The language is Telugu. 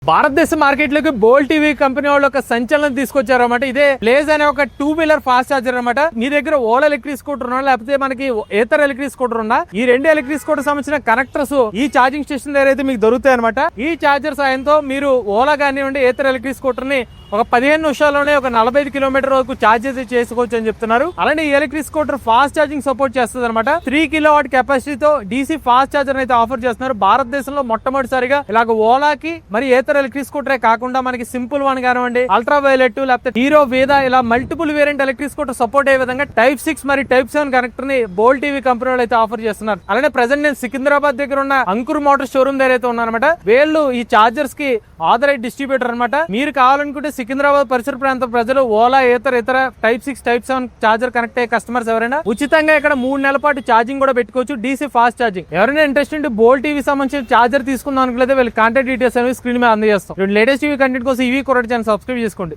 భారతదేశ మార్కెట్ లోకి బోల్ టీవీ కంపెనీ వాళ్ళు ఒక సంచలనం తీసుకొచ్చారు అనమాట. ఇదే బ్లేజ్ అనే ఒక 2 వీలర్ ఫాస్ట్ చార్జర్ అనమాట. మీ దగ్గర ఓలా ఎలక్ట్రిక్ స్కూటర్ ఉన్నా లేకపోతే మనకి ఏతర్ ఎలక్ట్రిక్ స్కూటర్ ఉన్నా ఈ రెండు ఎలక్ట్రిక్ స్కూటర్ సంబంధించిన కనెక్టర్స్ ఈ ఛార్జింగ్ స్టేషన్ దగ్గర అయితే మీకు దొరుకుతాయి అనమాట. ఈ చార్జర్ సాయంతో మీరు ఓలా కానివ్వండి ఏతర్ ఎలక్ట్రిక్ స్కూటర్ ని ఒక 15 నిమిషాల్లోనే ఒక 45 కిలోమీటర్ వరకు ఛార్జ్ అయితే చేసుకోవచ్చు అని చెప్తున్నారు. అలానే ఈ electric scooter fast charging support చేస్తుంది అనమాట. 3 కిలోవాట్ కెపాసిటీతో డీసీ ఫాస్ట్ ఛార్జర్ అయితే ఆఫర్ చేస్తున్నారు. భారతదేశంలో మొట్టమొదటిసారిగా ఇలాగ ఓలాకి మరి ఏతర్ ఎలక్ట్రిక్ స్కూటరే కాకుండా మనకి సింపుల్ వన్ కానివ్వండి అల్ట్రా వైలెట్ లేకపోతే హీరో వేదా ఇలా multiple variant electric scooter support అయ్యే విధంగా Type 6 మరియు Type 7 కనెక్టర్ ని బోల్ టీవీ కంపెనీ వాళ్ళు అయితే ఆఫర్ చేస్తున్నారు. అలానే ప్రెసెంట్ నేను సికింద్రాబాద్ దగ్గర ఉన్న అంకుర్ మోటార్ షోరూమ్ దగ్గర అయితే ఉన్నారనమాట. వీళ్ళు ఈ చార్జర్స్ కి ఆథరైజ్ డిస్ట్రిబ్యూటర్ అనమాట. మీరు కావాలనుకుంటే సికింద్రాబాద్ పరిసర ప్రాంత ప్రజలు ఓలా ఇతర Type 6 Type 7 చార్జర్ కనెక్ట్ అయ్యే కస్టమర్స్ ఎవరైనా ఉచితంగా ఇక్కడ 3 నెలల పాటు ఛార్జింగ్ కూడా పెట్టుకోవచ్చు. DC fast charging. ఎవరైనా ఇంట్రెస్ట్ ఉంటే బోల్ టీవీ సంబంధించిన చార్జర్ తీసుకుందాం అనుకుంటే వీళ్ళు కాంటాక్ట్ డీటెయిల్స్ అనేవి స్క్రీన్ మీద అందజేస్తాం. లేటెస్ట్ టీవీ కంటెంట్ కోసం ఈవీ కొరటి ఛానల్ సబ్స్క్రైబ్ చేసుకోండి.